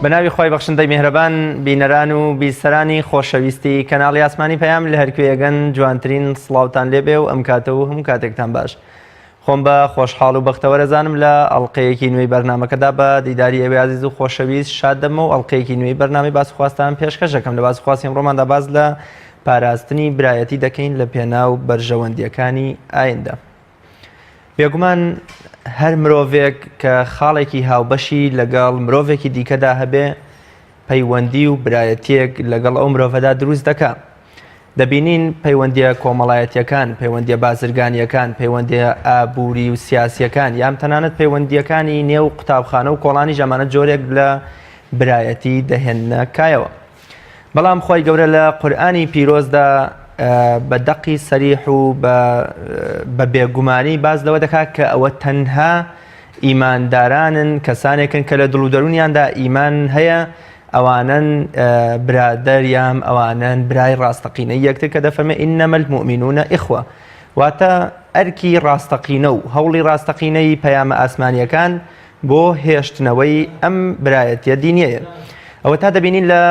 بەناوی خۆی بەخشندەی میهرەبان بینەران و بیسەرانی خۆشەویستی کەناڵی ئاسمانی پەیام لە هەرکوێیەگەن جوانترین سڵاوتان لێبێ و ئەم کاتە و هەموو کاتێکتان باش. خۆم بە خۆشحاڵ و بەختەوەرەزانم لە ئەڵقەیەکی نوێی بەرنامەکەدا بە دیداری ئێوەی عزیز و خۆشەویست شاد دەمە و ئەڵقەیەکی نوێی بەرنامەی باسخواستان پێشکەش دەکەم. لە باسخواستی ئەمڕۆماندا باز لە پاراستنی برایەتی دەکەین لە پێناو بەرژەوەندیەکانی ئایندە. بێگومان هەر مرۆڤێک کە خاڵێکی هاوبەشی لەگەڵ مرۆڤێکی دیکەدا هەبێ پەیوەندی و برایەتیەک لەگەڵ ئەو مرۆڤەدا دروست دەکات. دەبینین پەیوەندیە کۆمەڵایەتیەکان، پەیوەندیە بازرگانیەکان، پەیوەندیە ئابووری و سیاسیەکان یان تەنانەت پەیوەندیەکانی نێو قوتابخانە و کۆڵانی ژەمانە جۆرێک لە برایەتی دەهێننە کایەوە. بەڵام خۆی گەورە لە قورئانی پیرۆزدا بە دەقی سەریح و بە بێگومانی باز لەوە دەکات کە ئەوە تەنها ئیماندارانن، کەسانێکن کە لە دڵ و دەرونیاندا ئیمان هەیە، ئەوانن برادەریان، ئەوانن برای ڕاستەقینەی یەکتر کە دەفەرمێ ئینەمە المؤمنون ئیخوە، واتە ئەرکی ڕاستەقینە و هەوڵی ڕاستەقینەی پەیامە ئاسمانیەکان بۆ هێشتنەوەی ئەم برایەتیە دینیەیە. ئەوە تا دەبینین لە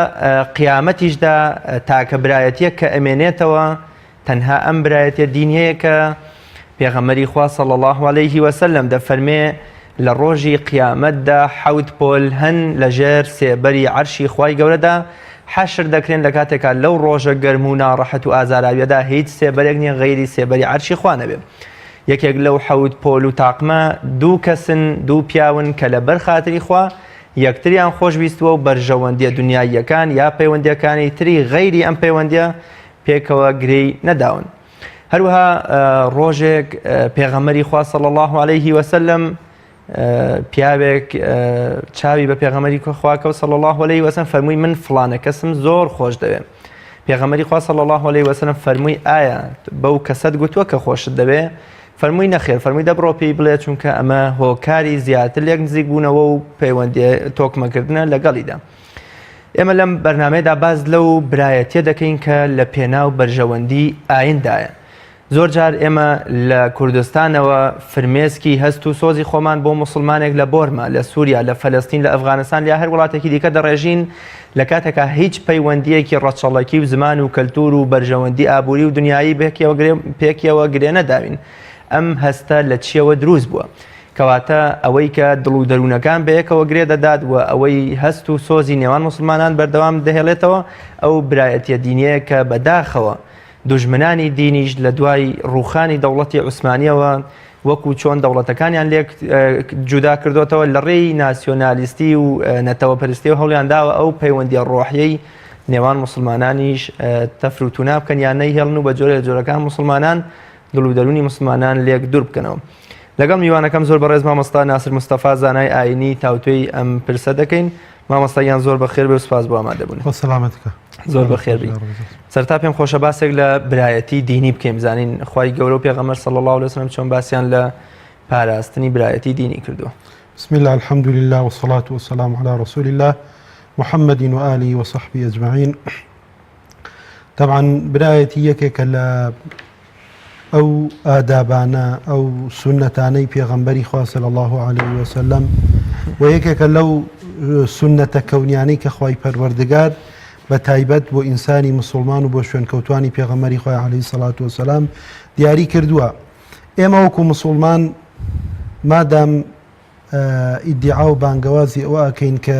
قیامەتیشدا تاکە برایەتیە کە ئەمێنێتەوە تەنها ئەم برایەتیە دینیەیە کە پێغەمبەری خوا صلی الله علیه وسلم دەفەرمێ لە ڕۆژی قیامەتدا حەوت پۆل هەن لەژێر سێبەری عەرشی خوای گەورەدا حەشر دەکرێن لە کاتێکا لەو ڕۆژە گەرم و ناڕەحەت و ئازاراویەدا هیچ سێبەرێک نییە غەیری سێبەری عەرشی خوا نەبێ. یەکێک لەو حەوت پۆل و تاقمە دوو کەسن، دوو پیاون کە لەبەر خاتری خوا یەکتریان خۆشویستووە و بەرژەوەندیە دنیاییەکان یا پەیوەندیەکانی تری غەیری ئەم پەیوەندیە پێکەوە گرێی نەداون. هەروەها ڕۆژێک پێغەمبەری خوا صلی الله علیه وسلم پیاوێک چاوی بە پێغەمبەری خوا کەوت صلی الله علیه وسلم فەرمووی من فڵانە کەسم زۆر خۆش دەوێ. پێغەمبەری خوا صلی الله علیه وسلم فەرمووی ئایا بەو کەسەت گوتووە کە خۆشت دەوێ؟ فەرمووی نەخێر، فەرمووی دەبڕۆ پێی بڵێ چونکە ئەمە هۆکاری زیاتر لێک نزیک بوونەوە و پەیوەندی تۆکمەکردنە لەگەڵیدا. ئێمە لەم بەرنامەیەدا باز لەو برایەتیە دەکەین کە لە پێناو بەرژەوەندی ئایندایە. زۆر جار ئێمە لە کوردستانەوە فرمێسکی هەست و سۆزی خۆمان بۆ موسڵمانێک لە بۆرما، لە سووریا، لە فەلەستین، لە ئەفغانستان یا هەر وڵاتێکی دیکە دەڕێژین لە کاتێکا هیچ پەیوەندیەکی ڕەچەڵەکی و زمان و کەلتور و بەرژەوەندی ئابووری و دنیایی پێکیەوە گرێ نەداوین. ئەم هەستە لە چیەوە دروست بووە؟ کەواتە ئەوەی کە دڵ و دەروونەکان بەیەکەوە گرێ دەدات و ئەوەی هەست و سۆزی نێوان موسڵمانان بەردەوام دەهێڵێتەوە ئەو برایەتیە دینیەیە کە بەداخەوە دوژمنانی دینیش لە دوای ڕوخانی دەوڵەتی عوسمانیەوە وەکو چۆن دەوڵەتەکانیان لێک جودا کردوتەوە لە ڕێی ناسیۆنالیستی و نەتەوەپەرستی و هەوڵیانداوە ئەو پەیوەندیە ڕۆحیەی نێوان موسڵمانانیش تەفروتونا بکەن یان نەیهێڵن و بە جۆرە جۆرەکان موسڵمانان دڵ و دەرونی موسڵمانان لێک دوور بکەنەوە. لەگەڵ میوانەکەم زۆر بەڕێز مامۆستا ناسر مستەفا زانای ئاینی تاوتوێی ئەم پرسە دەکەین. مامۆستایان زۆر بەخێر بێ و سوپاس بۆ ئامادەبوون. سەلامەتکە. زۆر بەخێر بی. سەرتا پێم خۆشە باسێک لە برایەتی دینی بکەین، بزانین خوای گەورە و پێغەمبەر صلی الله علیه وسلم چۆن باسییان لە پاراستنی برایەتی دینی کردووە. بسم الله الحمد لله والصلاة والسلام على رسول الله محمد وآله وصحبه أجمعين. طبعا برایەتی یەکێکە لە ئەو ئادابانە ئەو سنەتانەی پێغەمبەری خوا صلی الله عليه وسلم و یەکێکە لەو سنەتە کەونیانەی کە خوای پەروەردگار بە تایبەت بۆ ئینسانی مسلمان و بۆ شوێنکەوتوانی پێغەمبەری خوا عەلەیهی سەڵات وسەلام دیاری کردووە. ئێمە وەکو مسلمان مادام ئیدعا و بانگەوازی ئەوە ئەکەین کە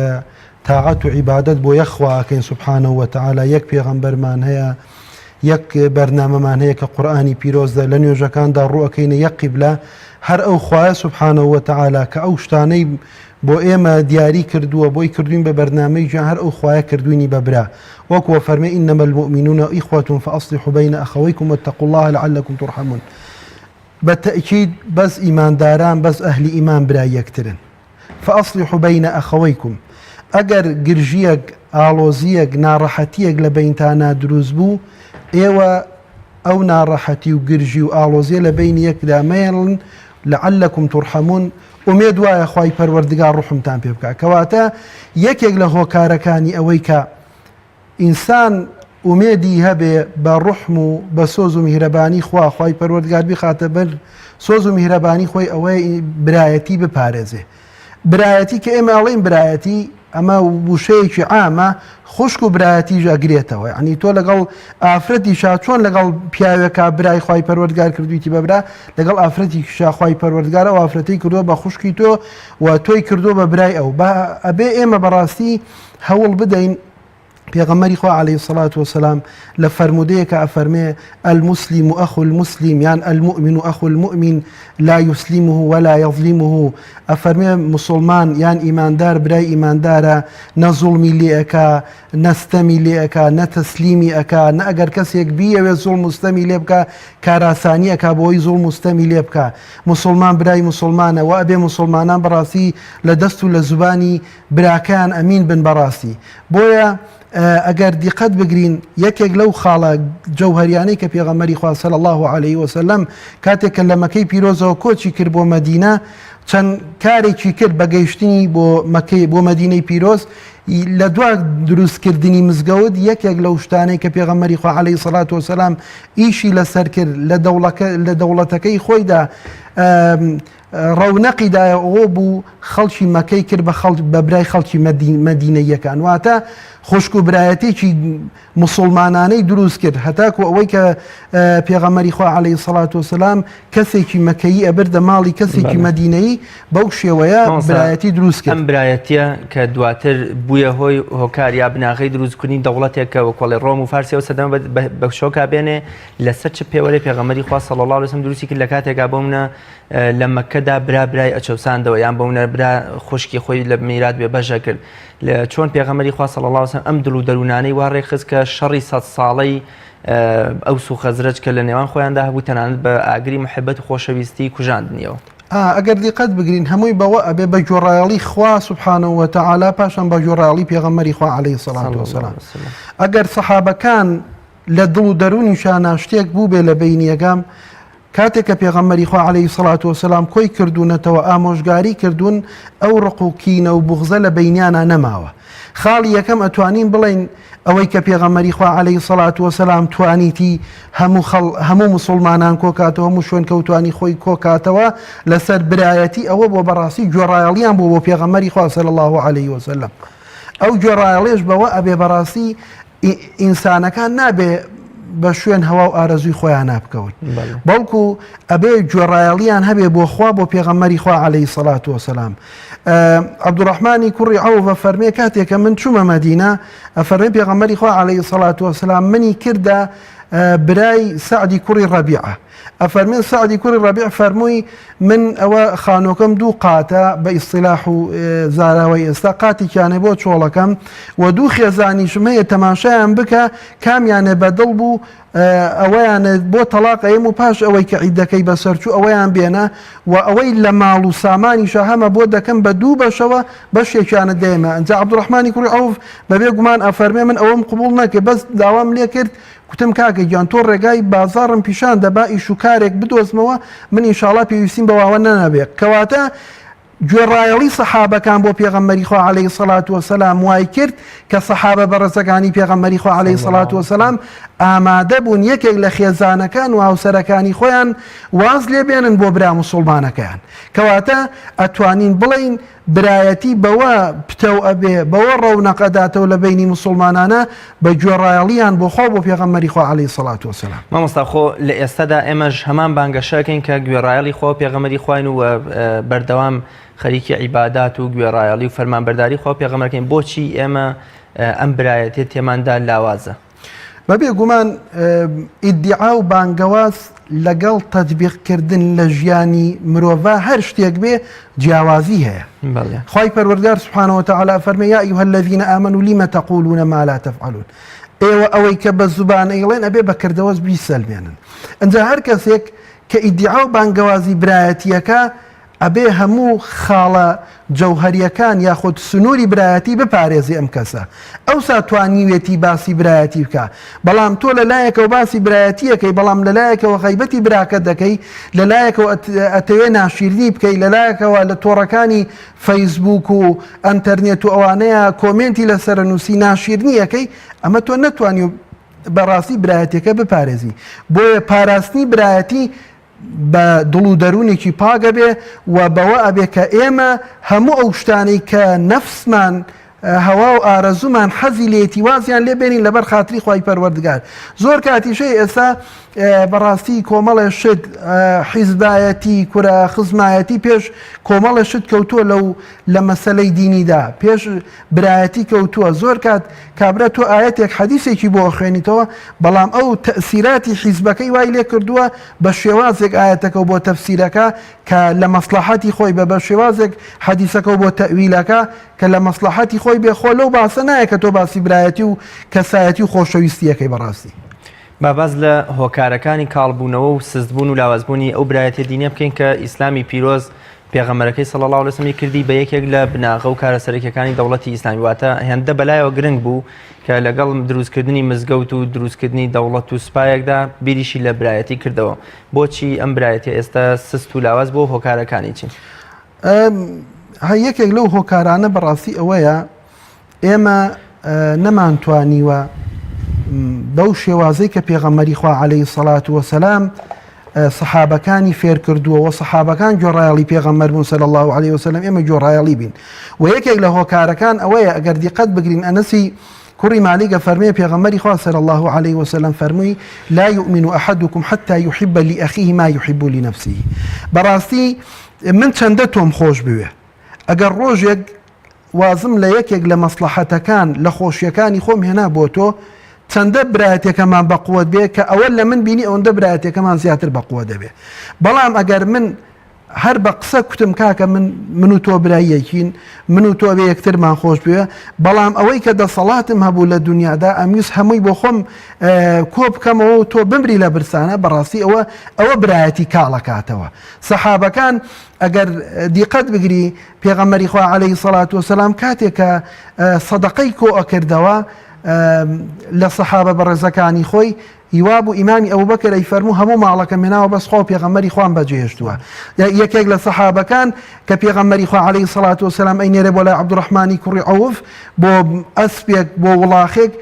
تاعەت و عیبادەت بۆ یەک خوا ئەکەین سوبحانە وتەعالا، یەک پێغەمبەرمان هەیە، یەک بەرنامەمان هەیە کە قورئانی پیرۆزدا لە نوێژەکاندا ڕوئەکەینە یەک قیبلە، هەر ئەو خوایە سوبحانە وتەعالا کە ئەو شتانەی بۆ ئێمە دیاری کردووە بۆی کردوین بە بەرنامەی جیان هەر ئەو خوایە کردوینی بەبرا، وەکووە فەرمێ ئینەمە المؤمنون ئیخوة فأصلحوا بین ئەخەوەیکم واتقوا الله لعلکم ترحمون. بە تەئکید بەس ئیمانداران بەس ئەهلی ئیمان برای یەکترن. فأصلحوا بین ئەخەوەیکم، ئەگەر گرژیەک ئاڵۆزیەک ناڕەحەتیەک لە بەینتانە دروست بوو، ئێوە ئەو ناڕەحەتی و گرژی و ئاڵۆزیە لە بینی یەکدا مەیڵن لعلکم ترحمون، ئومێد وایە خوای پەروەردگار ڕوحمتان پێ بکات. کەواتە یەکێک لە هۆکارەکانی ئەوەی کە ئینسان ئومێدی هەبێ بە ڕوحم و بە سۆز و میهرەبانی خوا خوای پەروەردگار بخاتە بەر سۆز و میهرەبانی خۆی ئەوەی برایەتی بپارێزێ. برایەتی کە ئێمە ئەڵێن برایەتی ئەمە وشەیەکی عامە خوشک و برایەتیش ئەگرێتەوە. یعنی تۆ لەگەڵ ئافرەتی شا چۆن لەگەڵ پیاوێکە برای خی پەروەردگار کردویتی بەبرا لەگەڵ ئافرەتی شاخوای پەروەردگارە و ئافرەتی کردووە بە خوشکی تۆ و تۆی کردو بە برای ئەو ئەبێ ئێمە بەڕاستی هەوڵ بدەین. پێغەمبەری خوا عەلەیهی سەڵات وسەلام لە فەرمودەیەکە ئەفەرمێ المسلم أخو المسلم یان المؤمن أخو المؤمن لا يسلمه ولا يظلمه. ئەفەرمێ مسلمان یان ئیماندار برای ئیماندارە نە زوڵمی لێ ئەکا نەستەمی لێ ئەکا نە تەسلیمی ئەکا نە ئەگەر کەسێک بیەوێت زوڵم مستەمی لێ بکە کاراسانی ئەکا بۆی زوڵم مستەمی لێ بکە. مسلمان برای مسلمانە و ئەبێ مسلمانان بەڕاستی لە دەست و لە زوبانی براکان ئەمین بن بەڕاستی. بۆیە ئەگەر دیقەت بگرین یەکێک لەو خاڵە جەوهەریانەی کە پێغەمبەری خوا صلی الله علیه وسلم کاتێک کە لە مەکەی پیرۆزەوە کۆچی کرد بۆ مەدینە چەند کارێکی کرد بە گەیشتنی بۆ مەدینەی پیرۆز لە دوای دروستکردنی مزگەوت یەکێک لەو شتانەی کە پێغەمبەری خوا عەلەیهی سەڵات وسەلام ئیشی لەسەر کرد لە دەوڵەتەکەی خۆیدا ڕەونەقیدایە ئەوە بوو خەڵکی مەکەی کرد بە برای خەڵکی مەدینەیەکان واتە خوشک و برایەتێکی مسلمانانەی دروست کرد هەتاکو ئەوەی کە پێغەمبەری خوا عەلەیهی سەڵات وسەلام کەسێکی مەکەیی ئەبردە ماڵی کەسێکی مەدینەیی بەو شێوەیە برایەتی دروست کرد. ئەم برایەتیە کە دواتر بووە هۆی هۆکار یا بناغی دروستکردنی دەوڵەتێکە وەکوڵی ڕۆم و فارسیەوە سەردەمە بە شۆکا بێنێ لەسەر چ پێوەرەی پێغەمبەری خوا صلی الله علیه وسلم دروستی کرد لە کاتێکا بۆمنە لە مەکەدا برای ئەچەوساندەوە یان بۆمنە برا خوشکی خۆی لە میرات بێ بەشە کرد لە چۆن پێغەمبەری خوا صلی الله علیه وسلم ئەم دڵ و دەروونانەی وا ڕێخست کە شەڕی 100 ساڵەی ئەوس و خەزرەج کە لە نێوان خۆیاندا هەبوو تەنانەت بە ئاگری محەبەت و خۆشەویستی کوژاندنیەوە. ئەگەر دیقەت بگرین هەمووی بەوە ئەبێ بە گۆڕایەڵی خوا سوبحانەهو وتەعالا پاشان بە گۆڕایەڵی پێغەمبەری خوا عەلەیهی سەڵات وسەلام. ئەگەر سەحابەکان لە دڵ و دەرونیشان شتێک بوو بێ لە بەینیەکەم کاتێک کە پێغەمبەری خوا عەلەیهی سەڵات وسەلام کۆی کردوونەتەوە ئامۆژگاری کردوون ئەو ڕق و کینە و بوغزە لە بەینیانە نەماوە. خاڵی یەکەم ئەتوانین بڵین ئەوەی کە پێغەمبەری خوا عەلەیهی سەڵات وسەلام توانیتی هەموو مسلمانان کۆکاتەوە هەموو شوێن کەوتوانی خۆی کۆکاتەوە لەسەر برایەتی ئەوە بۆ بەڕاستی گوێڕایەڵیان بۆ پێغەمبەری خوا صلی الله علیه وسلم. ئەو گوێڕایەڵیش بەوە ئەبێ بەڕاستی ئینسانەکان نابێ بە شوێن هەوا و ئارەزوی خۆیان نابکەون بەڵکو ئەبێ گوێڕایەڵیان هەبێ بۆ خوا بۆ پێغەمبەری خوا عەلەیهی سەڵات وسەلام. عەبدوڕەحمانی کوڕی عەوف فەرمێ کاتێکە من چوومە مەدینە ئەفەرمێ پێغەمبەری خوا عەلەیهی سەڵات وسەلام منی کردە برای سەعدی کوڕی ڕەبیعە. ئەفەرمێن سەعدی کوڕی ڕەبیع فەرمووی من ئەوە خانۆکەم دوو قاتە بە ئیستیلاح و زاراوەی ئێستا قاتێکیانێ بۆ چۆڵەکەم و دوو خێزانیشم هەیە تەماشایان بکە کامیانێ بەدڵ بوو ئەوەیانە بۆ تەلاق ئەیم و پاش ئەوەی کە عیدەکەی بەسەرچوو ئەوەیان بێنە و ئەوەی لە ماڵ و سامانیشە هەمە بۆ دەکەم بە دوو بەشەوە بەشێکیانە دێمە. ئەنجا عەبدوڕەحمانی کوڕی عەوف بەبێ گومان ئەفەرمێ من ئەوەم قبوڵ نەکرد بەس داوام لێ کرد کوتم کاکە گیان تۆ ڕێگای بازاڕم پیشان دەبا ئیش و کارێک بدۆزمەوە من ئینشاڵڵا پێویستیم بەواوە نەنەبێت کەواتە گوێڕایەڵی سەحابەکان بۆ پێغەمبەری خوا عەلەیهی سەڵات وسەلام وای کرد کە سەحابە بەڕێزەکانی پێغەمبەری خوا عەلەیهی سەڵات وسەلام ئامادە بوون یەکێک لە خێزانەکان و هاوسەرەکانی خۆیان واز لێ بێنن بۆ برا موسڵمانەکەیان. کەواتە ئەتوانین بڵین برایەتی بەوە پتە ئەبێ بەوە ڕەونەقەداتەوە لە بینی مسلمانانە بە گوێڕایەڵیان بۆ خۆ بۆ پێغەمبەری خوا عەلەیهی سەڵات وسەلام. مامۆستا خۆ لە ئێستادا ئێمەش هەمان بانگەشەکەین کە گوێڕایەڵی خۆ پێغەمبەری خوین و بەردەوام خەریکی عیبادات و گوێڕایەڵی و فەرمانبەرداری خۆ پێغەمبەرەکەین بۆچی ئێمە ئەم برایەتێ تێماندا لاوازە؟ بەبێ گومان ئیدعا و بانگەواز لەگەڵ تەطبیقکردن لە ژیانی مرۆڤ هەر شتێک بێ جیاوازی هەیە. خی پەروەردگار سبحانه وتعالى فەرمێ یا ئەیها الذین آمنوا لم تقولون ما لا تفعلون. ئێوە ئەوەی کە بە زوبان ئەیڵێن ئەبێ بە کردەوەز بیسەلمێنن. ئەنجا هەر کەسێک کە ئیدعا و بانگەوازی برایەتیەکە ئەبێ هەموو خاڵە جەوهەریەکان یاخود سنووری برایەتی بپارێزی ئەم کەسە ئەوسا توانیوێتی باسی برایەتی بکە. بەڵام تۆ لەلایەکەوە باسی برایەتیەکەی بەڵام لەلایەکەوە غەیبەتی براکە دەکەی لەلایەکەوە ئەتەوێ ناشیردی بکەی لەلایەکەوە لە تۆڕەکانی فەیسبوک و ئەنتەرنێت و ئەوانەیە کۆمنتی لەسەر نووسی ناشیرنیەکەی ئەمە تۆ نەتوانی بەڕاستی برایەتەکە بپارێزی. بۆیە پاراستنی برایەتی بە دڵ و دەرونێکی پاگە بێ و بەوە ئەبێ کە ئێمە هەموو ئەو شتانەی کە نەفسمان هەوا و ئارەزوومان حەزی لێتی وازیان لێبێنین لەبەر خاتری خی پەروەردگار زۆر کاتیشەی ئێستا بەڕاستی کۆمەڵێ شت حیزبایەتی کورە خزمایەتی پێش کۆمەڵە شت کەوتووە لە مەسەلەی دینیدا پێش برایەتی کەوتووە زۆر کات کابرا تۆ ئاەتێک حەدیثێکی بۆ خوێنیتەوە بەڵام ئەو تەسیراتی حیزبەکەی وای لێ کردووە بە شێوازێک ئاەتەکە بۆ تەفسیرەکە کە لە مەسلحەتی خۆی بە شێوازێک حەدیثەکە بۆ تەویلەکە کە لە مەسلحەتی خۆی بێخۆ لەو باسە نایە کە تۆ باسی برایەتی و کەسایەتی و خۆشەویستیەکەی بەڕاستی باباز لە هۆکارەکانی کاڵبوونەوە و سزبوون و لاوازبوونی ئەو برایەتی دینە بکەین کە ئیسلامی پیرۆز پێغەمبەرەکەی صلی الله علیه و سلم کردی بە یەکێک لە بناغە و کارەسەرەکیەکانی دەوڵەتی ئیسلامی واتە هێندە بەلایەوە گرنگ بوو کە لەگەڵ دروستکردنی مزگەوت و دروستکردنی دەوڵەت و سوپایەکدا بیریشی لە برایەتی کردەوە بۆچی ئەم برایەتی ئێستا سست و لاواز بۆ هۆکارەکانی چین یەکێک لەو هۆکارانە بەڕاستی ئەوەیە ئێمە نەمانتوانیوە بەو شێوازەی کە پێغەمبەری خوا عەلەیهی سەڵات وەسەلام سەحابەکانی فێر کردووە سەحابەکان گۆڕایەڵی پێغەمبەر بوون صلی الله علیه وسلم ئێمە گۆڕایەڵی بین و یەکێک لە هۆکارەکان ئەوەیە ئەگەر دیقەت بگرین ئەنەسی کوڕی مالیکە فەرمێ پێغەمبەری خوا صلی الله علیه وسلم فەرمووی لا يؤمن أحدكم حتى يحب لأخيه ما يحب لنفسه بەڕاستی من چەندە تۆم خۆش بوێ ئەگەر ڕۆژێک وازم لە یەکێک لە مەسلحەتەکان لە خۆشیەکانی خۆم هێنا بۆ تۆ چەندە برایەتێکەمان بەقووت بێ کە ئەوەل لە من بینی ئەوەندە برایەتێکەمان زیاتر بەقووە دەبێ بەڵام ئەگەر من هەر بە قسە کوتم کاکە من و تۆ برایەکین من و تۆ بێ یەکترمان خۆش بوێ بەڵام ئەوەی کە دەسەڵاتم هەبوو لە دنیادا ئەمویست هەمووی بۆ خۆم کۆ بکەمەوە و تۆ بمری لە برسانە بەڕاستی ئەوە برایەتی کاڵەکاتەوە سەحابەکان ئەگەر دیقەت بگری پێغەمبەری خوا عەلەیهی سەڵات وەسەلام کاتێک کە سەدەقەی کۆ ئەکردەوە لە سەحابە بەڕێزەکانی خۆی هیوا بوو ئیمامی ئەبوبەکر ئەی فەرموو هەموو ماڵەکە مێناوە بەس خۆ پێغەمبەری خوان بەجێهێشتووە یەکێک لە سەحابەکان کە پێغەمبەری خوا عەلەیهی سەڵات وەسەلام ئەینێرێ بۆ لای عەبدوڕەحمانی کوڕی عەوف بۆ ئەسپێک بۆ وڵاخێک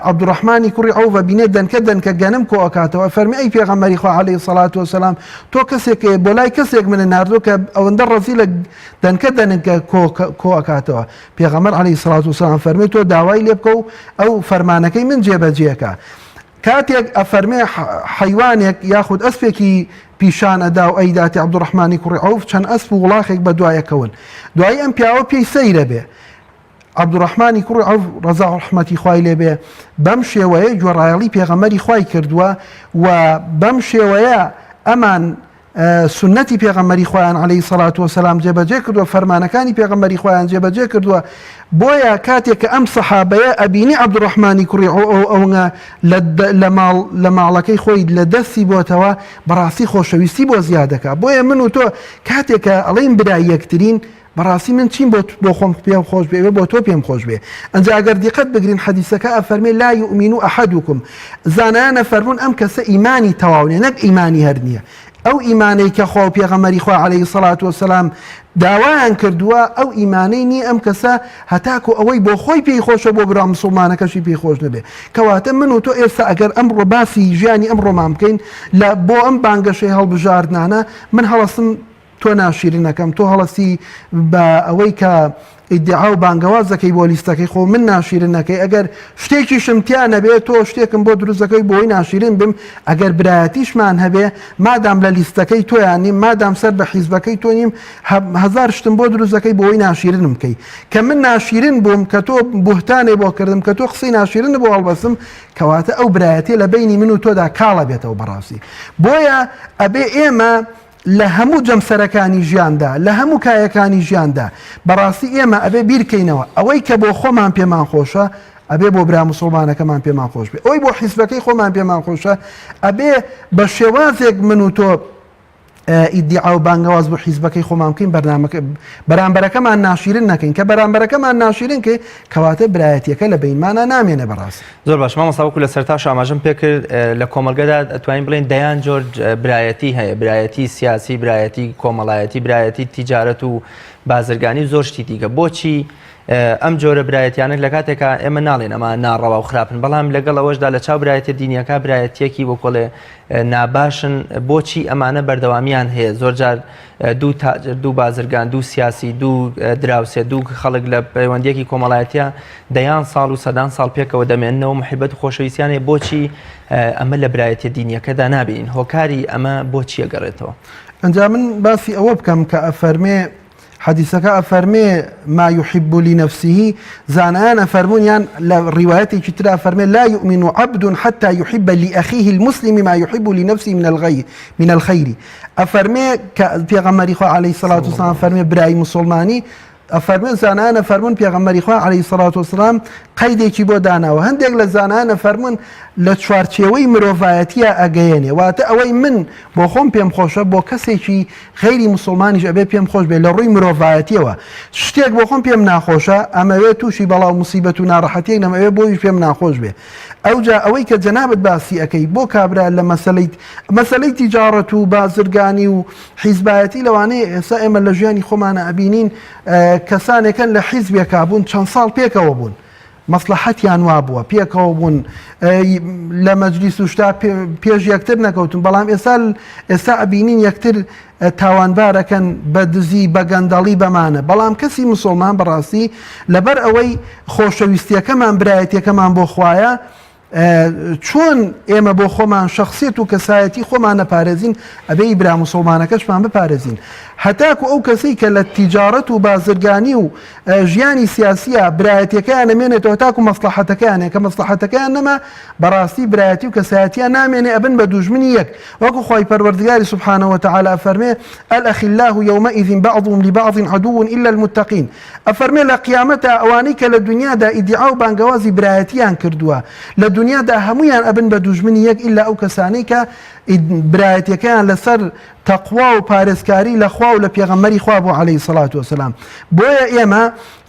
عەبدوڕەحمانی کوڕی عەوف بینێ دەنکە گەنم کۆ ئەکاتەوە فەرمی ئەی پێغەمبەری خوا عەلەیهی سەڵات وەسەلام تۆ کەسێک بۆ لای کەسێک منە ناردووە کە ئەوەندە ڕەزیلە دەنکە کۆ ئەکاتەوە پێغەمبەر عەلەیهی سەڵات وەسەلام فەرمی تۆ داوای لێ بکە و ئەو فەرمانەکەی من جێبەجێکە کاتێک ئەفەرمێ حەیوانێک یاخود ئەسپێکی پیشان ئەدا و ئەیداتی عەبدوڕەحمانی کوڕی عەوف چەند ئەسپ و وڵاخێک بە دوایەکەون دوایی ئەم پیاوە پێی سەیرە بێ عەبدوڕەحمانی کوڕی عەوف ڕەزا و ڕەحمەتی خوای لێبێ بەم شێوەیە گوێڕایەڵی پێغەمبەری خوای کردووە و بەم شێوەیە ئەمان سنەتی پێغەمبەری خۆیان عەلەیهی سەڵات وەسەلام جێبەجێ کردووە فەرمانەکانی پێغەمبەری خۆیان جێبەجێ کردووە بۆیە کاتێک کە ئەم سەحابەیە ئەبینی عەبدوڕەحمانی کوڕی ئەوە لە ماڵەکەی خۆی لە دەستی بۆتەوە بەڕاستی خۆشەویستی بۆ زیادەکە بۆیە من و تۆ کاتێک کە ئەڵێن برای یەکترین بەڕاستی من چیم بۆ خۆم پێم خۆش بێ بۆ تۆ پێم خۆش بێ ئەنجا ئەگەر دیقەت بگرین حەدیثەکە ئەفەرمێ لا يؤمن أحدكم زانایانە فەرموون ئەم کەسە ئیمانی تەواو نەک ئیمانی هەر نییە ئەو ئیمانەی کە خۆ پێغەمبەری خوا عەلەیهی سەڵات وەسەلام داوایان کردووە ئەو ئیمانەی نییە ئەم کەسە هەتاکو ئەوەی بۆ خۆی پێی خۆشە بۆ برا موسڵمانەکەشی پێی خۆش نەبێ کەواتە من و تۆ ئێستا ئەگەر ئەمڕۆ باسی ژیانی ئەمڕۆمان بکەین بۆ ئەم بانگەشەی هەڵبژاردنانە من هەڵەسم تۆ ناشیرینەکەم تۆ هەڵەسی بە ئەوەی کە ئیدعا و بانگەوازەکەی بۆ لیستەکەی خۆ من ناشیرنەکەی ئەگەر شتێکی شمتیان هەبێت تۆ شتێکم بۆ دروستەکەی بۆی ناشیرن بم ئەگەر برایەتیشمان هەبێ مادام لە لیستەکەی تۆیان نیم مادام سەر بە حیزبەکەی تۆ نیم هەزار شتم بۆ دروستەکەی بۆی ناشیرنم بکەی کە من ناشیرن بووم کە تۆ بوهتانێ بۆ کردم کە تۆ قسەی ناشیرن بۆ هەڵبەسم کەواتە ئەو برایەتێ لە بینی من و تۆدا کاڵە بێتەوە بەڕاستی بۆیە ئەبێ ئێمە لە هەموو جەمسەرەکانی ژیاندا لە هەموو کایەکانی ژیاندا بەڕاستی ئێمە ئەبێ بیرکەینەوە ئەوەی کە بۆ خۆمان پێمان خۆشە ئەبێ بۆ برا موسڵمانەکەمان پێمان خۆش بێ ئەوەی بۆ حیزبەکەی خۆمان پێمان خۆشە ئەبێ بە شێوازێک من و تۆ ئیدعا و بانگەواز بۆ حیزبەکەی خۆمان بکەین بەرامبەرەکەمان ناشیرن نەکەین کە بەرامبەرەکەمان ناشیرن کە کەواتە برایەتیەکە لە بینمانە نامێنە بەڕاست زۆر باش مامۆستا وەکو لە سەرتاش ئاماژەم پێ کرد لە کۆمەلگەدا دەتوانین بڵێن دەیان جۆر برایەتی هەیە برایەتی سیاسی برایەتی کۆمەڵایەتی برایەتی تیجارەت و بازرگانی زۆر شتی دیکە بۆچی ئەم جۆرە برایەتیانە لە کاتێکە ئێمە ناڵێن ئەمە ناڕەوا و خراپن بەڵام لەگەڵ ئەوەشدا لە چاو برایەتە دینیەکە برایەتیەکی بۆ کۆڵێ ناباشن بۆچی ئەمانە بەردەوامیان هەیە زۆر جار دوو بازرگان دوو سیاسی دوو دراوسێ دوو خەڵک لە پەیوەندیەکی کۆمەڵایەتیە دەیان ساڵ و سەدان ساڵ پێکەوە دەمێننەوە محیبەت و خۆشەویستیانێ بۆچی ئەمە لە برایەتە دینیەکەدا نابین هۆکاری ئەمە بۆچی ئەگەڕێتەوە ئەنجا من باسی ئەوە بکەم کە ئەفەرمێ حديثك أفرمي ما يحب لنفسه زانان أفرمون يعني رواياتي كتير أفرمي لا يؤمن عبد حتى يحب لأخيه المسلم ما يحب لنفسه من الخير أفرمي كبيغمري عليه الصلاة والسلام أفرمي براي مسلماني أفرمون زانان أفرمون بيغمري عليه الصلاة والسلام قيدێکی بۆ داناوە هەندێک لە زانانە فەرمون لە چوارچێوەی مرۆڤایەتیە ئەگەیەنێ واتە ئەوەی من بۆ خۆم پێم خۆشە بۆ کەسێکی غەیری مسلمانیش ئەبێ پێم خۆش بێ لە ڕووی مرۆڤایەتیەوە شتێک بۆ خۆم پێم ناخۆشە ئەمەوێ تووشی بەڵاو موسیبەت و ناڕەحەتیەک نەمەوێ بۆیش پێم ناخۆش بێ ئەوجا ئەوەی کە جەنابەت باسی ئەەکەی بۆ کابرا لە مەسەلەی تیجارەت و بازرگانی و حیزبایەتی لەوانەیە ئێستا ئێمە لە ژیانی خۆمانە ئەبینین کەسانێکن لە حیزبێکا بوون چەند ساڵ پێکەوە بوون مەسلحەتیان وا بووە پێکەوە بوون لە مەجلیس و شتا پێش یەکتر نەکەوتن بەڵام ئێستا ئەبینین یەکتر تاوانبارەکەن بە دزی بە گەندەڵی بەمانە بەڵام کەسی مسلمان بەڕاستی لەبەر ئەوەی خۆشەویستیەکەمان برایەتیەکەمان بۆ خوایە چۆن ئێمە بۆ خۆمان شخصیت و کەسایەتی خۆمان نەپارێزین ئەبێ برا مسلمانەکەشمان بپارێزین هەتاکو ئەو کەسەی کە لە تیجارەت و بازرگانی و ژیانی سیاسیە برایەتیەکەیان نامێنێتەوە تاکو مەسلحەتەکەیانێ کە مەسلحەتەکەیان نەما بەڕاستی برایەتی و کەسایەتیان نامێنێ ئەبن بە دوژمنی یەک وەکو خۆی پەروەردگاری سبحانه وتعالى فەرمێ الأخلاء يومئذ بعضهم لبعض عدو إلا المتقين ئەفەرمێ لە قیامەتە ئەوانەی کە لە دنیادا ئیدعا و بانگەوازی برایەتیان کردووە لە دنیادا هەمویان ئەبن بە دوژمنی یەک ئیلا ئەو کەسانەی کە برایەتیەکەیان لەسەر تەقوا و پارێزکاری لە خوا و لە پێغەمبەری خوا بوو عەلەیهی سەڵات وەسەلام بۆیە ئێمە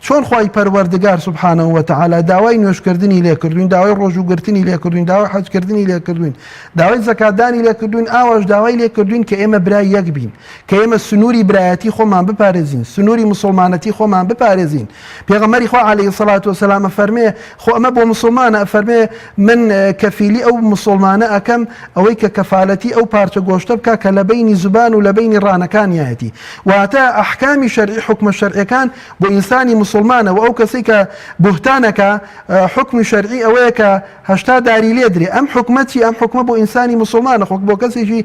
چۆن خوای پەروەردگار سبحانه وتعالى داوای نوێژکردنی لێکردوین داوای ڕۆژوگرتنی لێکردوین داوای حەجکردنی لێکردوین داوای زەکاتدانی لێکردوین ئاواش داوای لێکردوین کە ئێمە برای یەک بین کە ئێمە سنووری برایەتی خۆمان بپارێزین سنووری مسلمانەتی خۆمان بپارێزین پێغەمبەری خوا عەلەیهی سەڵات وەسەلام فەرمێ خۆ ئەمە بۆ مسلمانە فەرمێ من کەفیلی ئەو مسلمانە ئەکەم ئەوەی کە کەفالەتی ئەو پارچە گۆشتە بکە کە لە بینی زوبان و لە بینی ڕانەکانیایەتی واتە ئەحکامی شەرعی حکمە شەرعیەکان بۆ ئینسانی مسلمانە و ئەو کەسەی کە بوهتانەکە حکمی شەرعی ئەوەیە کە هەشتا داری لێ درێ ئەم حکومەتی ئەم حکومە بۆ ئینسانی مسلمانە خۆک بۆ کەسێکی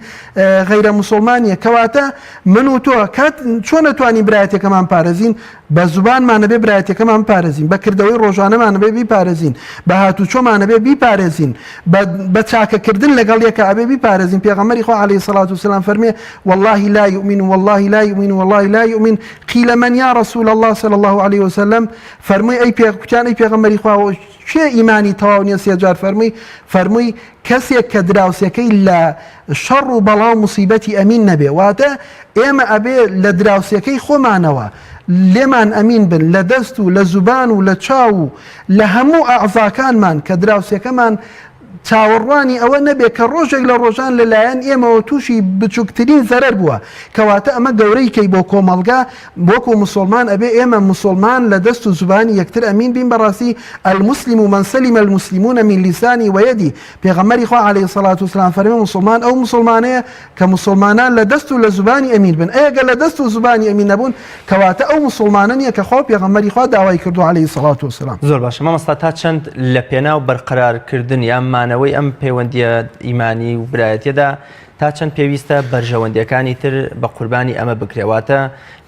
غەیرە مسلمانیە کەواتە من و تۆ کات چۆن نەتوانین برایەتەکەمان پارێزین بە زوبانمان نەبێ برایەتەکەمان پارێزین بە کردەوەی ڕۆژانەمان نەبێ بیپارێزین بە هاتوچۆمان نەبێ بیپارێزین بە چاکەکردن لەگەڵ یەکە ئەبێ بیپارێزین پێغەمبەری خوا عەلەیهی سەڵات وسەلام فەرمێ والله لا يؤمن والله لا يؤمن والله لا يؤمن قيل من يا رسول الله صلى الله عليه وسلم فرمي أي پیغمبری خوا چه ایمانی تەواو نییە سێجار فەرمووی کەسێک کە دراوسەکەی لە شەڕ و بەڵاو موسیبەتی ئەمین نەبێ واتە ئێمە ئەبێ لە دراوسەکەی خۆمانەوە لێمان ئەمین بن لە دەست و لە زوبان و لە چاو و لە هەموو ئەعزاکانمان کە دراوسەکەمان چاوەڕوانی ئەوە نەبێ کە ڕۆژێک لە ڕۆژان لەلایەن ئێمەوە تووشی بچووکترین زەرەر بووە کەواتە ئەمە گەورەی کەی بۆ کۆمەڵگا بۆکو مسلمان ئەبێ ئێمە مسلمان لە دەست و زبانی یەکتر ئەمین بین بەڕاستی المسلم من سلم المسلمون من لسانی ويدی پێغەمبەری خوا عەلەیهی سەڵات وسەلام فەرمێ مسلمان ئەو مسلمانەیە کە مسلمانان لە دەست و لە زبانی ئەمین بن ئەگە لە دەست و زبانی ئەمین نەبوون کەواتە ئەو مسلمانە نییە کە خوا پێغەمبەری خوا داوای کردو عەلەیهی سەڵات وسەلام زۆر باشە مامۆستا تا چەند لە پێناو بەرقەرارکردن یانمانەوەی ئەم پەیوەندیە ئیمانی و برایەتیەدا تا چەند پێویستە بەرژەوەندیەکانی تر بە قوربانی ئەمە بکرێواتە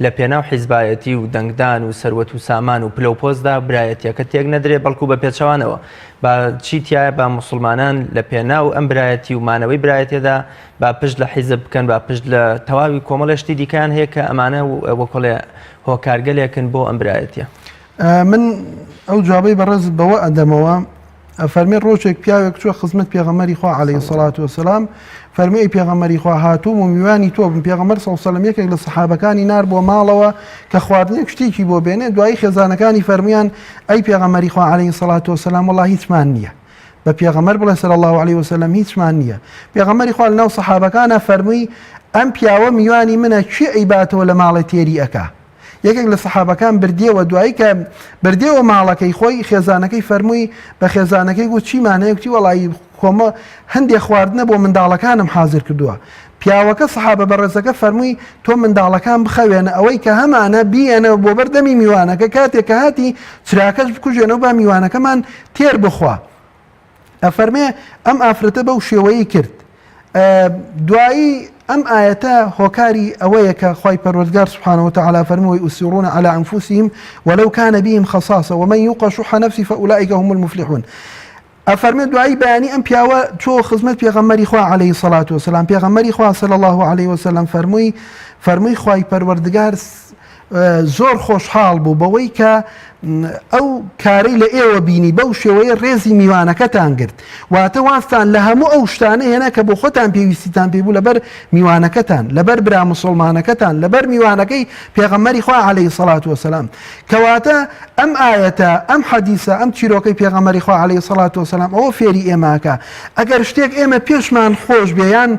لە پێناو حیزبایەتی و دەنگدان و سەروەت و سامان و پلەپۆزدا برایەتیەکە تێک نەدرێ بەڵکو بە پێچەوانەوە با چیتیایە بە مسلمانان لە پێناو ئەم برایەتی و مانەوەی برایەتێدا با پشت لە حیزب بکەن با پشت لە تەواوی کۆمەڵێشتی دیکەیان هەیە کە ئەمانە وەکۆڵێ هۆکارگەلێکن بۆ ئەم برایەتیە من ئەو جوابەی بەڕێز بەوە ئەدەمەوە فەرمێ ڕۆژێک پیاوێک چوە خزمەت پێغەمبەری خوا عەلەیهی سەڵات وسەلام فەرمێ ئەی پێغەمبەری خوا هاتووم و میوانی تۆ بم پێغەمبەر سەڵ سەلەم یەکێک لە سەحابەکانی نار بۆ ماڵەوە کە خواردنێک شتێکی بۆ بێنێ دوایی خێزانەکانی فەرمیان ئەی پێغەمبەری خوا عەلەیهی سەڵات وسەلام وەڵڵا هیچمان نییە بە پێغەمبەر بڵێ سەڵی الله عەلەیهی وسەلەم هیچمان نییە پێغەمبەری خوا لەناو سەحابەکانە فەرمووی ئەم پیاوە میوانی منە چی ئەیباتەوە لە ماڵی تێری ئەکا یەکێک لە سەحابەکان بردیەوە دوایی کە بردیەوە ماڵەکەی خۆی خێزانەکەی فەرمووی بە خێزانەکەی گوت چیمانەیە وتی وەڵی کۆمە هەندێک خواردنە بۆ منداڵەکانم حاضر کردووە پیاوەکە سەحابە بەڕێزەکە فەرمووی تۆ منداڵەکان بخەوێنە ئەوەی کە هەمانە بیێنە بۆ بەردەمی میوانەکە کاتێک کە هاتی چراکەش بکوژێنەوە با میوانەکەمان تێر بخوا ئەفەرمێ ئەم ئافرەتە بەو شێوەیە کرد دوایی ئەم ئاەتە هۆکاری ئەوەیە کە خی پەروەردگار سبحانه وتعالى فەرمووی يؤثرون على أنفسهم ولو كان بهم خصاصة ومن يوق شح نفسه فأولئك هم المفلحون ئەفەرمێ دوایی بەیانی ئەم پیاوە چۆ خزمەت پێغەمبەری خوا عليه الصلاة والسلام پێغەمبەری خوا صلی الله عليه وسلم فەرمووی خی پەروەردگار زۆر خۆشحاڵ بوو بەوەی کە ئەو کارەی لە ئێوە بینی بەو شێوەیە ڕێزی میوانەکەتان گرت واتە واستان لە هەموو ئەو شتانە هێنا کە بۆ خۆتان پێویستیتان پێبوو لەبەر میوانەکەتان لەبەر برا مسلمانەکەتان لەبەر میوانەکەی پێغەمبەری خوا عليه الصلاة والسلام کەواتە ئەم ئاەتە ئەم حەدیثە ئەم چیرۆکەی پێغەمبەری خوا عليه الصلاة والسلام ئەوە فێری ئێماکە ئەگەر شتێک ئێمە پێشمان خۆش بێ یان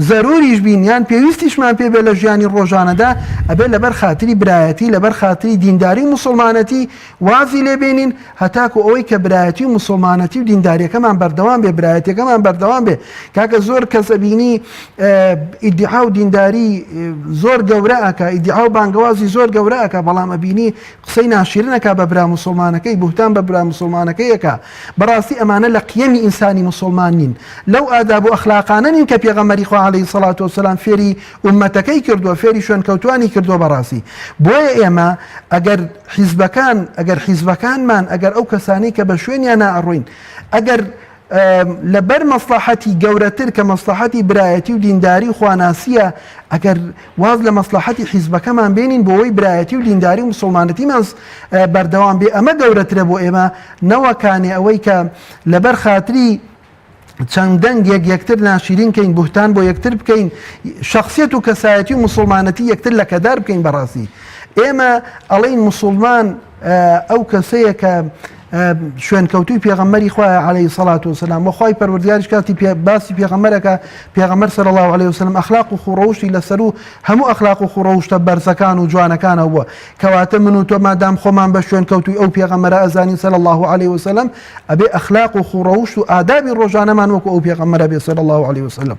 زەروریش بین یان پێویستیشمان پێ بێ لە ژیانی ڕۆژانەدا ئەبێ لەبەر خاتری برایەتی لەبەر خاتری دینداری مسلمانەتی وازی لێبێنین هەتاکو ئەوەی کە برایەتی و مسلمانەتی و دینداریەکەمان بەردەوام بێ برایەتەکەمان بەردەوام بێ کاکە زۆر کەسە بینی ئیدعا و دینداری زۆر گەورە ئەکا ئیدعا و بانگەوازی زۆر گەورە ئەکا بەڵام ئەبینی قسەی ناشرینەکە بە برا مسلمانەکەی بوتان بە برا مسلمانەکەیەکە بەڕاستی ئەمانە لە قیەمی ئینسانی مسلمان نین لەو ئاداب و ئەخلاقانە نین کە پێغەمبەری خوا عليه الصلاة والسلام فێری ئومەتەکەی کردووە فێری شوێنکەوتوانی کردووە بەڕاستی بۆیە ئێمە ئەگەر حیزبەکانمان ئەگەر ئەو کەسانی کە بە شوێنیان نائڕوین ئەگەر لەبەر مەسلحەتی گەورەتر کە مەسلحەتی برایەتی و دینداری و خواناسیە ئەگەر واز لە مەسلحەتی حیزبەکەمان بێنین بۆەوەی برایەتی و دینداری و مسلمانەتیمان بەردەوام بێ ئەمە گەورەترە بۆ ئێمە نەوەکانێ ئەوەی کە لەبەر خاتری چەند دەنگێک یەکتر ناشرین کەین بوهتان بۆ یەکتر بکەین شخصیت و کەسایەتی و مسلمانەتی یەکتر لە کەدار بکەین بەڕاستی ئێمە ئەڵین مسلمان ئەو کەسەیە کە شوێنکەوتوی پێغەمبەری خوا عليه الصلاة والسلام وخوای پەروەردگاریش کاتی باسی پێغەمبەرەکە پێغەمبەر صلی الله عليه وسلم ئەخلاق و خوڕەوشتی لەسەر و هەموو ئەخلاق و خوڕەوشتە بەرزەکان و جوانەکانەوە بووە کەواتە من و تۆ مادام خۆمان بە شوێنکەوتوی ئەو پێغەمبەرە ئەزانی صلی الله عليه وسلم ئەبێ ئەخلاق و خوڕەوشت و ئادابی ڕۆژانەمان وەکو ئەو پێغەمبەرە بێ صلی الله عليه وسلم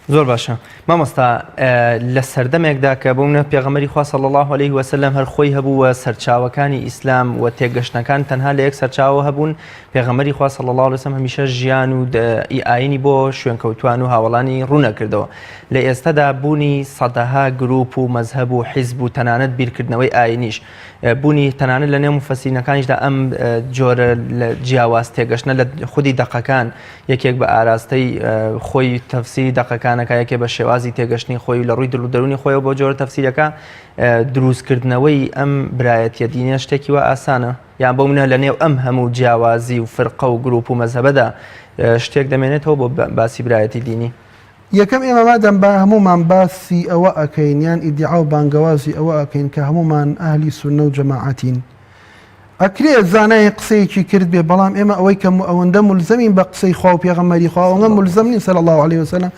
زۆر باشە مامۆستا لە سەردەمێکدا کە بوونە پێغەمبەری خوا صلی الله عليه وسلم هەر خۆی هەبووە سەرچاوەکانی ئیسلام و تێگەشتەکان تەنها لە یەک سەرچاوە هەبوون پێغەمبەری خوا صلی الله عليه وسلم هەمیشە ژیان و ئاینی بۆ شوێنکەوتوان و هاوڵانی ڕوونەکردەوە لە ئێستادا بوونی سەدەها گروپ و مەزهەب و حیزب و تەنانەت بیرکردنەوەی ئاینیش بوونی تەنانەت لە نێو مفەسیرەکانیشدا ئەم جۆرە جیاواز تێگەشتنە لە خودی دەقەکان یەکێک بە ئاراستەی خۆی تەفسیری دەقەکانەکە یەکێ بە شێوازی تێگەشتنی خۆی لە ڕووی دڵ و دەرونی خۆیەوە بۆ جۆرە تەفسیرەکە دروستکردنەوەی ئەم برایەتیە دینیە شتێکی وە ئاسانە یان بۆ منە لە نێو ئەم هەموو جیاوازی و فرقە و گروپ و مەزهەبەدا شتێک دەمێنێتەوە بۆ باسی برایەتی دینی یەکەم ئێمە مادەم بە هەمومان باسی ئەوە ئەکەین یان ئیدعا و بانگەوازی ئەوە ئەکەین کە هەمومان ئەهلی سونە و جەماعەتین ئەکرێت زانای قسەیەکی کرد بێ بەڵام ئێمە ئەوەی کە ئەوەندە مولزەمین بە قسەی خوا و پێغەمبەری خوا ئەوەندە مولزەم نین صلی الله عليه وسلم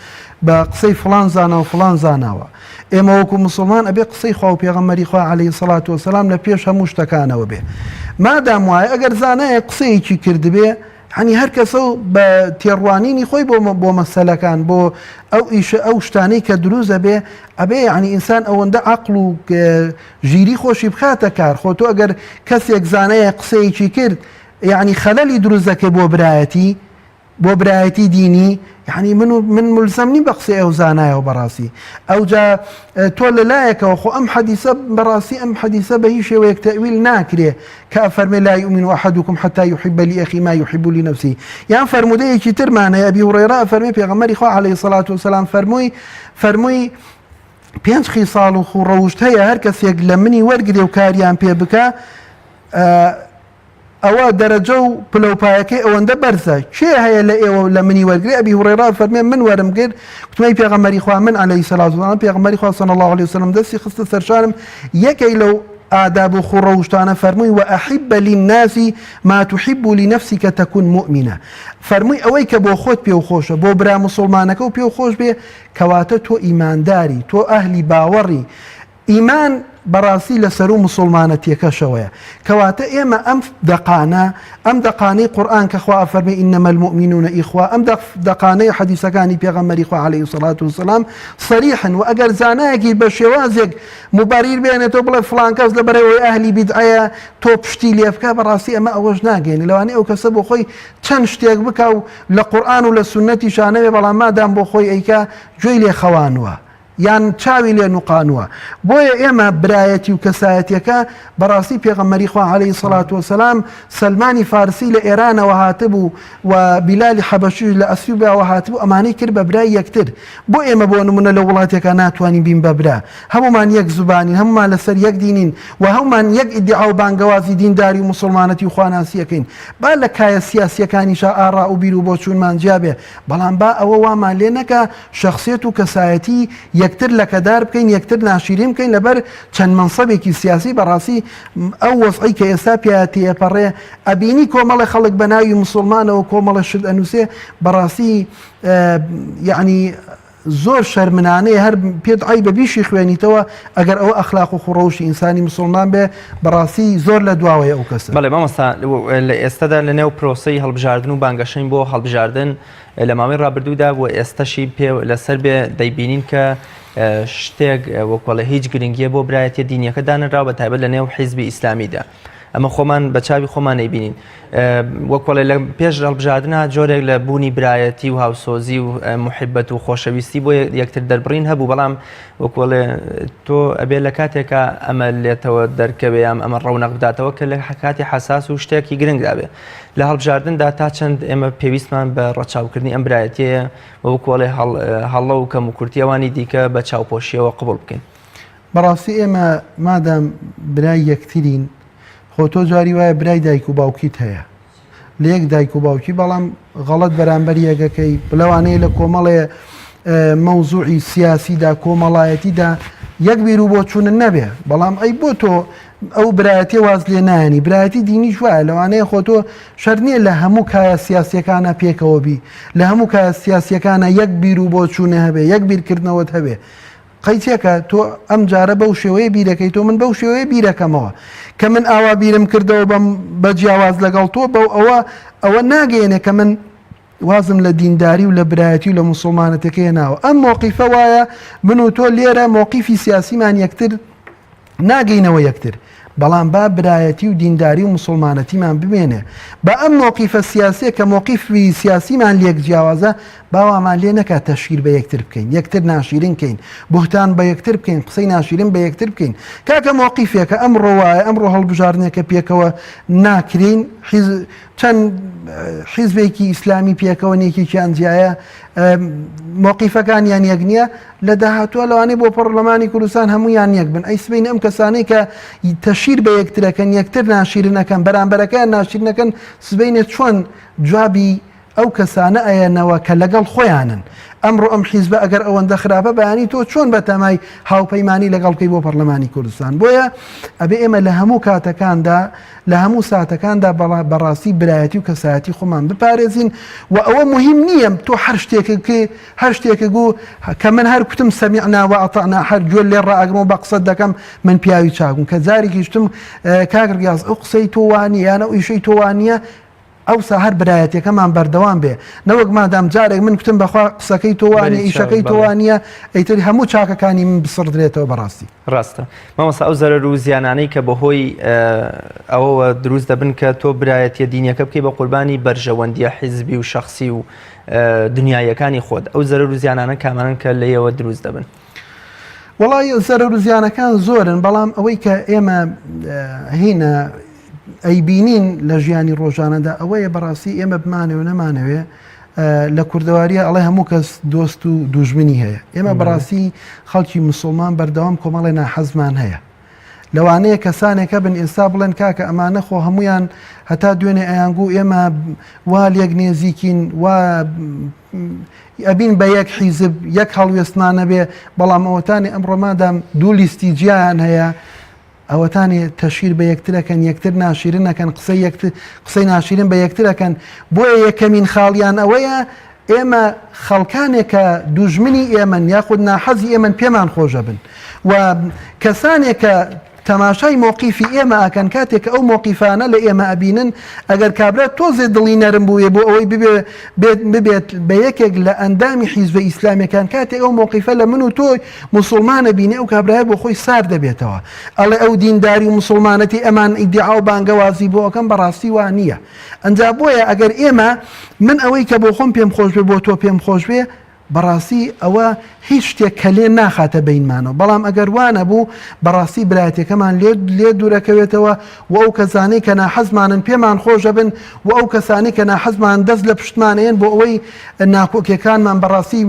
بە قسەی فڵان زانا و فڵان زاناوە ئێمە وەکو مسلمان ئەبێ قسەی خوا و پێغەمبەری خوا عليه الصلاة والسلام لە پێش هەموو شتەکانەوە بێ مادام وایە ئەگەر زانایە قسەیەکی کرد بێ عنی هەر کەسە بە تێڕوانینی خۆی بۆ مەسەلەکان بۆ ئەو شتانەی کە دروزە بێ ئەبێ ینی ئینسان ئەوەندە عەقڵ و ژیری خۆشی بخاتە کار خۆ تۆ ئەگەر کەسێک زانەیە قسەیەکی کرد یعنی خەلەلی دروزەکە بۆ برایەتی دینی یعنی من ملزمنی بە قسەی ئەو زانایەوە بەڕاستی ئەوجا تۆ لەلایەکەوە خۆ ئەم حەدیثە بەڕاستی ئەم حەدیثە بە هیچ شێوەیەک تەویل ناکرێ کە ئەفەرمێ لا يؤمن أحدكم حتى يحب لأخيه ما يحب لنفسه یان فەرمودەیەکی ترمانەیە ئەبی هورەیرە فەرمێ پێغەمبەری خوا عليه الصلاة والسلام فەرمووی 5 خیساڵ و خوڕەوشت هەیە هەر کەسێک لە منی وەرگێ و کاریان پێ بکە ئەوە دەرەجە و پلەپایەکەی ئەوەندە بەرزە کێ هەیە لە ئێوە لە منی وەرگێ ئەبی هورەیرە فەرمێ من وەرم گرت کوتمەی پێغەمبەری خوا من عليه الصلاة والسلام پێغەمبەری خوا صلی الله عليه وسلم دەستی خستە سەرشارم یەکەی لەو آداب و خوڕەوشتانە فەرمووی وأحب للناس ما تحب لنفسك تكون مؤمنة فەرمووی ئەوەی کە بۆ خۆت پێ و خۆشە بۆ برا مسلمانەکە و پێ و خۆش بێ کەواتە تۆ ئیمانداری تۆ ئەهلی باوەڕی ئیمان بەڕاستی لەسەر و مسلمانەتیەکەشەوەیە کەواتە ئێمە ئەم دەقانەی قورئان کە خوا فەرمێ ئینەمە المؤمنون ئیخوا ئەم دەقانەی حەدیثەکانی پێغەمبەری خوا عەلەیهی الصەلاة والسەلام صریحن و ئەگەر زانایەکی بە شێوازێک مبەریر بێنێتەوە بڵێ فڵان کەس لەبەرەوەی ئەهلی بیدعەیە تۆ پشتی لێ بکە بەڕاستی ئەمە ئەوەش ناگەێنێ لەوانەیە ئەو کەسە بۆ خۆی چەند شتێک بکە و لە قورئان و لە سونەتی شانەوێ بەڵام مادام بۆ خۆی ئەیکا گوێی لێ خەوانووە یان چاوی لێ نوقانووە بۆیە ئێمە برایەتی و کەسایەتیەکە بەڕاستی پێغەمبەری خوا عەلەیهی الصەلاة والسەلام سەلمانی فارسی لە ئێرانەوە هاتبوو و بیلالی حەبەشیش لە ئەسیوبیاوە هاتبوو ئەمانەی کرد بە برای یەکتر بۆ ئێمە بۆ نمونە لە وڵاتێکە ناتوانین بین بە برا هەمومان یەک زوبانین هەمومان لەسەر یەک دینین و هەمومان یەک ئیدعا و بانگەوازی دینداری و موسڵمانەتی و خواناسیەکەین با لە کایە سیاسیەکانیشا ئاڕا و بیر و بۆچوونمان جیابێ بەڵام با ئەوە وامان لێ نەکە شەخسیەت و کەسایەتی یەکتر لەکەدار بکەین یەکتر ناشرین بکەین لەبەر چەند منسەبێکی سیاسی بەڕاستی ئەو وەزعی کە ئێستا پیاتێپەڕێ ئەبینی کۆمەڵی خەڵک بە ناوی موسڵمانەوە کۆمەڵە شت ئەنووسێ بەڕاستی یعنی زۆر شەرمنانەیە هەر پێت ئای بە بیشی خوێنیتەوە ئەگەر ئەوە ئەخلاق و خوڕەوشی ئینسانی مسلمان بێ بەڕاستی زۆر لە دواوەیە ئەو کەسە بەڵێ مامۆستا لە ئێستادا لە نێو پرۆسەی هەڵبژاردن و بانگەشەین بۆ هەڵبژاردن لە ماوەی ڕابردوودا و ئێستاشی پێ لەسەر بێ دەیبینین کە شتێک وەکوڵە هیچ گرنگیە بۆ برایەتی دینیەکە دانراوە بە تایبەت لە نێو حیزبی ئیسلامیدا ئەمە خۆمان بە چاوی خۆمان نەیبینین وەکوڵێ لە پێش هەڵبژاردنە جۆرێک لە بوونی برایەتی و هاوسۆزی و محبەت و خۆشەویستی بۆ یەکتر دەربڕین هەبوو بەڵام وەکوڵێ تۆ ئەبێ لە کاتێکە ئەمە لێتەوە دەرکەوێ ئەمە ڕەونەق بداتەوە کە لە کاتی حساس و شتێکی گرنگدابێ لە هەڵبژاردندا تا چەند ئێمە پێویستمان بە ڕەچاوکردنی ئەم برایەتیە وەکوڵێ هەڵە و کەم و کورتیەوانی دیکە بە چاوپۆشیەوە قبول بکەین بەڕاستی ئێمە مادام برای یەکترین خۆ تۆ جاری وایە برای دایک و باوکیت هەیە لە یەک دایک و باوکی بەڵام غەڵەت بەرامبەر یەکەکەی لەوانەیە لە کۆمەڵێ مەوزوعی سیاسیدا کۆمەڵایەتیدا یەک بیر و بۆچوونن نەبێ بەڵام ئەی بۆ تۆ ئەو برایەتی واز لێ نایانی برایەتی دینیش وایە لەوانەیە خۆ تۆ شەر نییە لە هەموو کایە سیاسیەکانە پێکەوە بی لە هەموو کایە سیاسیەکانە یەک بیر و بۆچوونە هەبێ یەک بیرکردنەوەت هەبێ قەیتێکە تۆ ئەم جارە بەو شێوەیە بیرەکەی تۆ من بەو شێوەیە بیرەکەمەوە کە من ئاوا بیرم کردەوە بە جیاواز لەگەڵ تۆ بەو ئەوە ناگەێنێ کە من وازم لە دینداری و لە برایەتی و لە موسڵمانەتەکەی ناوە ئەم مۆقیفە وایە من و تۆ لێرە مۆقیفی سیاسیمان یەکتر ناگەینەوە یەکتر بەڵام با برایەتی و دینداری و مسلمانەتیمان بمێنێ بە ئەم مۆقیفە سیاسیە کە مۆقیفی سیاسیمان لێک جیاوازە باوامان لێ نەکات تەشیر بە یەکتر بکەین یەکتر ناشرین بکەین بوهتان بە یەکتر بکەین قسەی ناشرین بە یەکتر بکەین کاکە مۆقیفێکە ئەمڕۆ وایە ئەمڕۆ هەڵبژاردنێکە پێکەوە ناکرین چەند حیزبێکی ئیسلامی پێکەوە نێکێکیان جیایە مۆقیفەکانیان یەک نییە لە داهاتووە لەوانەیە بۆ پەرلەمانی کوردستان هەموویان یەک بن ئەی سبەینە ئەم کەسانەی کە تەشیر بە یەکترەکەن یەکتر ناشرینەکەن بەرامبەرەکەیان ناشرینەکەن سبەینێ چۆن جوابی ئەو کەسانە ئەیەنەوە کە لەگەڵ خۆیانن ئەمڕۆ ئەم حیزبە ئەگەر ئەوەندە خراپە بەیانی تۆ چۆن بە تەمای هاوپەیمانی لەگەڵ بکەی بۆ پەرلەمانی کوردستان بۆیە ئەبێ ئێمە لە هەموو کاتەکاندا لە هەموو ساتەکاندا بەڕاستی برایەتی و کەسایەتی خۆمان بپارێزین و ئەوە مهم نییە تۆ هەر شتێکە گو کە من هەر کوتم سەمیعنا وەئەطەعنا هەر گوێ لێ ڕائەگرم و بە قسەت دەکەم من پیاوی چاکم کە جارێکی شتم کاگرگاز ئەو قسەی تۆ وانە یانە ئەو ئیشەی تۆ وانە ئەوسا هەر برایەتەکەمان بەردەوام بێ نەوەک مادام جارێک من کوتم بەخوا قسەکەی تۆوانە ئیشەکەی تۆوانە ئەیتری هەموو چاکەکانی من بسڕدرێتەوە بەڕاستی ڕاستە مامۆستا ئەو زەرەر و زیانانەی کە بەهۆی ئەوەوە دروست دەبن کە تۆ برایەتیە دینیەکە بکەی بە قوربانی بەرژەوەندیە حیزبی و شەخسی و دنیایەکانی خۆت ئەو زەرەر و زیانانە کامانن کە لەیەوە دروست دەبن وەڵی زەرەر و زیانەکان زۆرن بەڵام ئەوەی کە ئێمە هینە ئەیبینین لە ژیانی ڕۆژانەدا ئەوەیە بەڕاستی ئێمە بمانەوە نەمانەوێ لە کوردەواریە ئەڵێ هەموو کەس دۆست و دوژمنی هەیە ئێمە بەڕاستی خەڵکی مسلمان بەردەوام کۆمەڵی ناحەزمان هەیە لەوانەیە کەسانێکە بن ئێستا بڵێن کاکە ئەمانە خۆ هەمویان هەتا دوێنێ ئەیانگو ئێمە وا لێک نێزیکین وا ئەبین بە یەک حیزب یەک هەڵوێستمانە بێ بەڵام ئەوەتانی ئەمڕۆمادام دوو لیستی جیایان هەیە ئەوەتانی تەشیر بە یەکترەکەن یەکتر ناشرینەکەن قسەی ناشرین بە یەکترەکەن بۆیە یەکەمین خاڵیان ئەوەیە ئێمە خەڵکانێکە دوژمنی ئێمە یاخود ناحەزی ئێمە پێمان خۆشە بن و کەسانێکە تەماشای مۆقیفی ئێمە ئەکەن کاتێک ئەو مۆقیفانە لە ئێمە ئەبینن ئەگەر کابرا تۆزێ دڵی نەرم بووێ بۆ ئەوەی ببێت بە یەکێک لە ئەندامی حیزبە ئیسلامیەکان کاتێک ئەو مۆقیفە لە من و تۆی مسلمانە بینێ ئەو کابراە بۆ خۆی سار دەبێتەوە ئەڵێ ئەو دینداری و مسلمانەتی ئەمان ئیدعا و بانگەوازی بۆ ئەەکەم بەڕاستی وان نییە ئەنجا بۆیە ئەگەر ئێمە من ئەوەی کە بۆ خۆم پێم خۆش بێ بۆ تۆ پێم خۆش بێ بەڕاستی ئەوە هیچ شتێک کە لێ ناخاتە بینمانەوە بەڵام ئەگەر وانە بوو بەڕاستی برایەتەکەمان لێ دوورەکەوێتەوە و ئەو کەسانەی کە ناحەزمانن پێمان خۆشە بن و ئەو کەسانی کە ناحەزمان دەست لە پشتمانەیەن بۆ ئەوەی ناکۆکیەکانمان بەڕاستی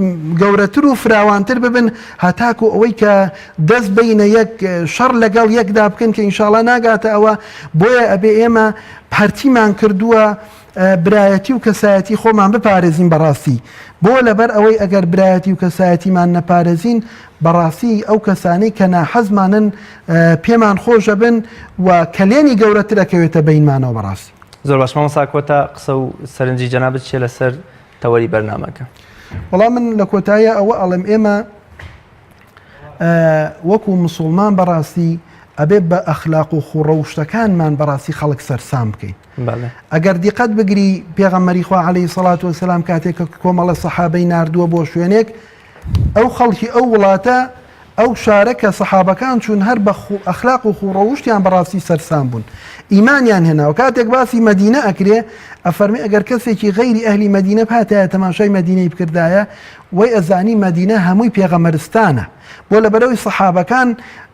گەورەتر و فراوانتر ببن هەتاکو ئەوەی کە دەست بینە یەک شەڕ لەگەڵ یەکدا بکەن کە ئینشاڵڵا ناگاتە ئەوە بۆیە ئەبێ ئێمە پەرتیمان کردووە برایەتی و کەسایەتی خۆمان بپارێزین بەڕاستی بۆ لەبەر ئەوەی ئەگەر برایەتی و کەسایەتیمان نەپارێزین بەڕاستی ئەو کەسانەی کە ناحەزمانن پێمان خۆشە بن و کەلێنی گەورەترەکەوێتە بینمانەوە بەڕاستی زۆر باش مامۆستا کۆتا قسە و سەرنجی جەنابەت چیە لەسەر تەوەری بەرنامەکە وەڵام من لە کۆتاییە ئەوە ئەڵێم ئێمە وەکو مسلمان بەڕاستی ئەبێ بە ئەخلاق و خوڕەوشتەکانمان بەڕاستی خەڵک سەرسام بکەین ئەگەر دیقەت بگری پێغەمبەری خوا عەلەیهی سەڵات وەسەلام کاتێک کە کۆمەڵە سەحابەی ناردووە بۆ شوێنێک ئەو خەڵکی ئەو وڵاتە ئەو شارە کە سەحابەکان چوون هەر بە ئەخلاق و خوڕەوشتیان بەڕاستی سەرسام بوون ئیمانیان هێناوە کاتێک باسی مەدینە ئەکرێ ئەفەرمێ ئەگەر کەسێکی غەیری ئەهلی مەدینە هاتایە تەماشای مەدینەی بکردایە وەی ئەزانی مەدینە هەمووی پێغەمبەرستانە بۆ لەبەرەوەی سەحابەکان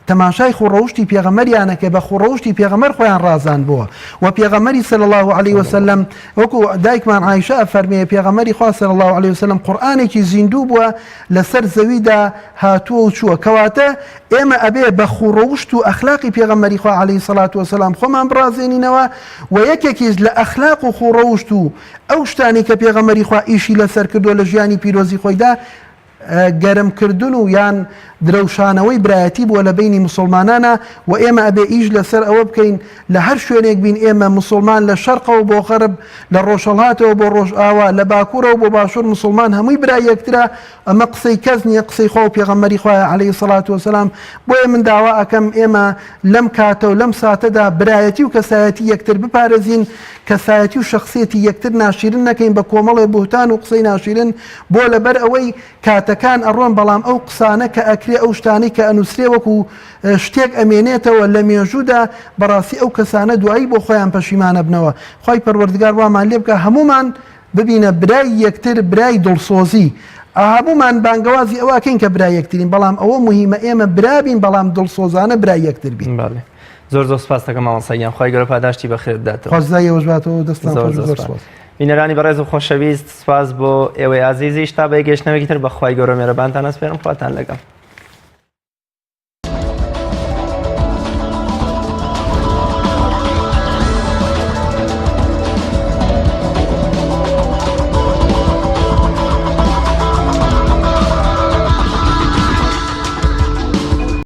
تەماشای خوڕەوشتی پێغەمبەریانەکە بە خوڕەوشتی پێغەمبەر خۆیان ڕازان بووە و پێغەمبەری صلی الله علیه وسلم وەکو دایکمان عایشە ئەفەرمێ پێغەمبەری خوا صلی الله علیه وسلم قورئانێکی زیندوو بووە لەسەر زەویدا هاتووە و چووە کەواتە ئێمە ئەبێ بە خوڕەوشت و ئەخلاقی پێغەمبەری خوا عەلەیهی سەڵات وسەلام خۆمان بڕازێنینەوە و یەکێکیش لە ئەخلاق و خوڕەوشت و ئەو شتانی کە پێغەمبەری خوا ئیشی لەسەر کردووە لە ژیانی پیرۆزی خۆیدا گەرمکردن و یان درەوشانەوەی برایەتی بووە لە بینی مسلمانانە و ئێمە ئەبێ ئیش لەسەر ئەوە بکەین لە هەر شوێنێک بین ئێمە مسلمان لە شەرقەوە بۆ غەرب لە ڕۆژهەڵاتەوە بۆ ڕۆژئاوا لە باکوورەوە بۆ باشوور مسلمان هەمووی برای یەکترە ئەمە قسەی کەس نییە قسەی خوا و پێغەمبەری خوایە عەلەیهی سەڵات وەسەلام بۆیە من داوا ئەکەم ئێمە لەم کاتە و لەم ساتەدا برایەتی و کەسایەتی یەکتر بپارێزین کەسایەتی و شخصیەتی یەکتر ناشرین نەکەین بە کۆمەڵێ بوهتان و قسەی ناشرین بۆ لەبەر ئەوەی کاتەکان ئەڕۆن بەڵام ئەو قسانە کە ئەکرێ ئەو شتانی کە ئەنووسرێ وەکو شتێک ئەمێنێتەوە لە مێژوودا بەڕاستی ئەو کەسانە دوایی بۆ خۆیان پەشیمانە بنەوە خی پەروەردگار وامان لێ بکە هەمومان ببینە برای یەکتر برای دڵسۆزی هەمومان بانگەوازی ئەوەکەین کە برای یەکترین بەڵام ئەوە مهمە ئێمە برابین بەڵام دڵسۆزانە برای یەکتر بین زۆر زۆر سپاس دەکەم مامۆستایان خی گەورە پاداشتی بەخێر بداتەوە خۆزایەوەش باتەوە دەستان زۆر سپاس بینەرانی بەڕێز و خۆشەویست سپاس بۆ ئێوەی ئازیزی شتا بە گەشتنەوەی تر بەخوای گەورە مێرەبانتان ئەسپێرم خواتان لەگەڵ